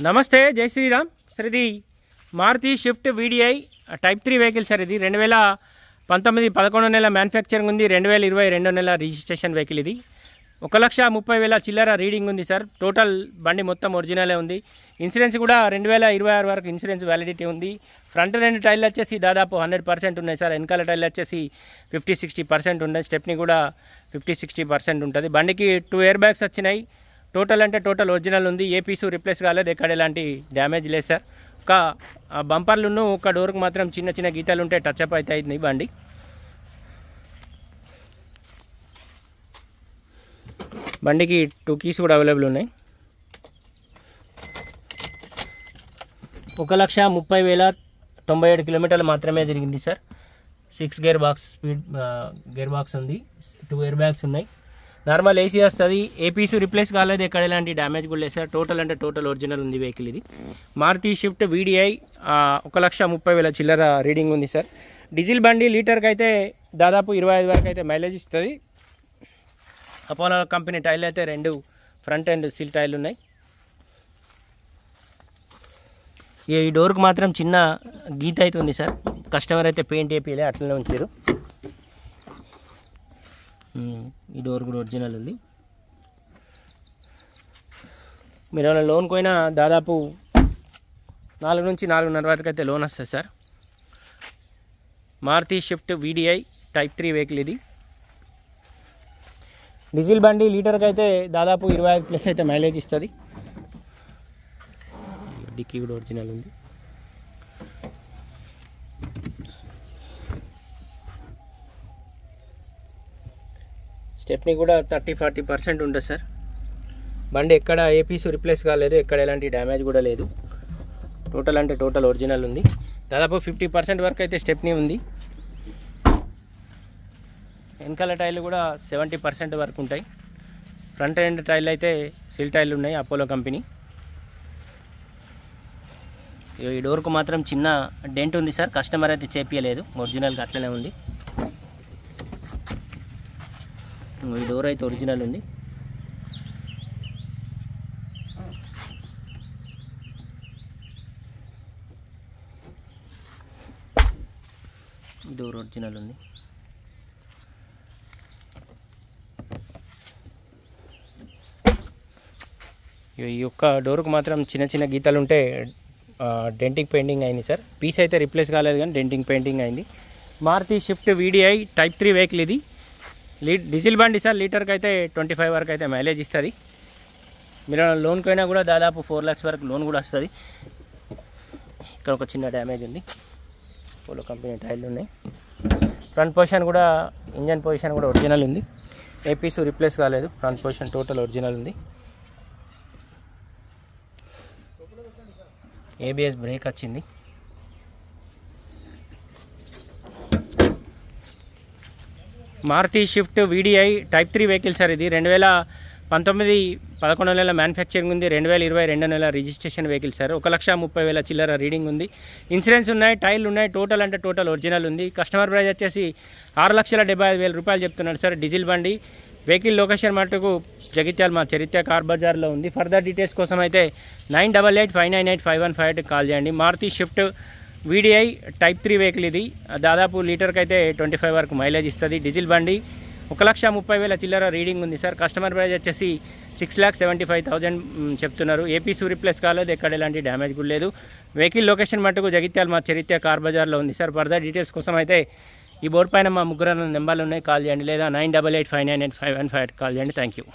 నమస్తే, జై శ్రీరామ్. సార్ ఇది Maruti Swift VDI type 3 vehicle sir. ఇది 2019 11 నెల మ్యానుఫ్యాక్చరింగ్ ఉంది, 2020 2 నెల రిజిస్ట్రేషన్ వెహికల్. ఇది 1,30,000 చిల్లర రీడింగ్ ఉంది సార్. టోటల్ బండి మొత్తం ఒరిజినలే ఉంది. ఇన్సూరెన్స్ కూడా 2026 వరకు ఇన్సూరెన్స్ వ్యాలిడిటీ ఉంది. ఫ్రంట్ రెండు టైర్లు వచ్చేసి దాదాపు 100% ఉన్నాయి సార్. వెనకాల టైర్లు వచ్చేసి 50-60% ఉన్నాయి. స్టెప్ని కూడా 50-60% ఉంటుంది. బండికి 2 ఎయిర్ బ్యాగ్స్ వచ్చినాయి. టోటల్ అంటే టోటల్ ఒరిజినల్ ఉంది. ఏ పీసు రిప్లేస్ కాలేదు, ఎక్కడ ఎలాంటి డ్యామేజ్ లేదు సార్. ఒక బంపర్లును ఒక డోర్కి మాత్రం చిన్న చిన్న గీతలు ఉంటే టచ్అప్ అవుతాయి బండి. బండికి 2 కీస్ కూడా అవైలబుల్ ఉన్నాయి. 1,30,097 కిలోమీటర్లు మాత్రమే తిరిగింది sir. 6 gear box speed gear box ఉంది. 2 ఎయిర్ బ్యాగ్స్ ఉన్నాయి. నార్మల్ ఏసీ వస్తుంది. ఏ పీసు రిప్లేస్ కాలేదు, ఎక్కడ ఎలాంటి డ్యామేజ్ కూడా లేదు సార్. టోటల్ అంటే టోటల్ ఒరిజినల్ ఉంది వెహికల్. ఇది మారుతి షిఫ్ట్ వీడిఐ 1,30,000 చిల్లర రీడింగ్ ఉంది సార్. డీజిల్ బండి లీటర్కి అయితే దాదాపు 25 వరకు అయితే మైలేజ్ ఇస్తుంది. అపోలో కంపెనీ టైర్లు అయితే 2 ఫ్రంట్ అండ్ సీల్ టైర్లు ఉన్నాయి. ఈ డోర్కి మాత్రం చిన్న గీత అయితే ఉంది సార్. కస్టమర్ అయితే పెయింట్ వేపిలే, అట్లనే ఉంచారు. ఈ డోర్ కూడా ఒరిజినల్ ఉంది. మీరు ఏమైనా లోన్ పోయినా దాదాపు 4 నుంచి 4.5 వరకు అయితే లోన్ వస్తుంది sir. Maruti Swift VDI type 3 vehicle. ఇది డీజిల్ బండి లీటర్కి అయితే దాదాపు 25+ అయితే మైలేజ్ ఇస్తుంది. డిక్కీ కూడా ఒరిజినల్ ఉంది. స్టెప్ని కూడా 30-40% ఉంటుంది సార్. బండి ఎక్కడ ఏ పీసు రిప్లేస్ కాలేదు, ఎక్కడ ఎలాంటి డ్యామేజ్ కూడా లేదు. టోటల్ అంటే టోటల్ ఒరిజినల్ ఉంది. దాదాపు 50% వరకు అయితే స్టెప్ని ఉంది. వెనకాల టైర్లు కూడా 70% వరకు ఉంటాయి. ఫ్రంట్ ఎండ్ టైర్లు అయితే సీల్ టైర్లు ఉన్నాయి, అపోలో కంపెనీ. ఈ డోర్కు మాత్రం చిన్న డెంట్ ఉంది సార్. కస్టమర్ అయితే చేపియలేదు, ఒరిజినల్గా అట్లనే ఉంది. ఈ డోర్ అయితే ఒరిజినల్ ఉంది. డోర్ ఒరిజినల్ ఉంది. ఈ యొక్క డోర్కు మాత్రం చిన్న చిన్న గీతలు ఉంటే డెంటింగ్ పెయింటింగ్ అయింది సార్. పీస్ అయితే రిప్లేస్ కాలేదు కానీ డెంటింగ్ పెయింటింగ్ అయింది. Maruti Swift VDI type 3 vehicle. ఇది డీజిల్ బండి సార్. లీటర్కి అయితే 25 వరకు అయితే మైలేజ్ ఇస్తుంది. మీరు లోన్కి అయినా కూడా దాదాపు 4 lakhs వరకు లోన్ కూడా వస్తుంది. ఇక్కడ ఒక చిన్న డ్యామేజ్ ఉంది. పోలో కంపెనీ టైర్లు ఉన్నాయి. ఫ్రంట్ పొజిషన్ కూడా, ఇంజన్ పొజిషన్ కూడా ఒరిజినల్ ఉంది. ఏ పీసు రిప్లేస్ కాలేదు. ఫ్రంట్ పొజిషన్ టోటల్ ఒరిజినల్ ఉంది. ఏబిఎస్ బ్రేక్ వచ్చింది. Maruti Swift VDI type 3 vehicle sir. ఇది 2019 11 నెల మ్యానుఫ్యాక్చరింగ్ ఉంది, 2020 2 నెల రిజిస్ట్రేషన్ వెహికల్ సార్. 1,30,000 చిల్లర రీడింగ్ ఉంది. ఇన్సూరెన్స్ ఉన్నాయి, టైర్లు ఉన్నాయి. టోటల్ అంటే టోటల్ ఒరిజినల్ ఉంది. కస్టమర్ ప్రైస్ వచ్చేసి 6,75,000 రూపాయలు చెప్తున్నాడు సార్. డీజిల్ బండి. వెహికల్ లొకేషన్ మటుకు జగిత్యాల మా చరిత్ర కార్ బజార్లో ఉంది. ఫర్దర్ డీటెయిల్స్ కోసం అయితే 9885985158 కాల్ చేయండి. Maruti Swift VDI type 3 vehicle. ఇది దాదాపు లీటర్కి అయితే 25 వరకు మైలేజ్ ఇస్తుంది. డీజిల్ బండి. 1,30,000 చిల్లర రీడింగ్ ఉంది సార్. కస్టమర్ ప్రైస్ వచ్చేసి 6,75,000 చెప్తున్నారు. ఏపీ రిప్లేస్ కాలేదు, ఎక్కడ ఎలాంటి డ్యామేజ్ కూడా లేదు. వెహికల్ లొకేషన్ మటుకు జగిత్యాల మా చరిత్ర కార్ బజార్లో ఉంది సార్. ఫర్దర్ డీటెయిల్స్ కోసం అయితే ఈ బోర్డు పైన మా 3 నెంబర్లు ఉన్నాయి, కాల్ చేయండి. లేదా 9885985158 కాల్ చేయండి. Thank you.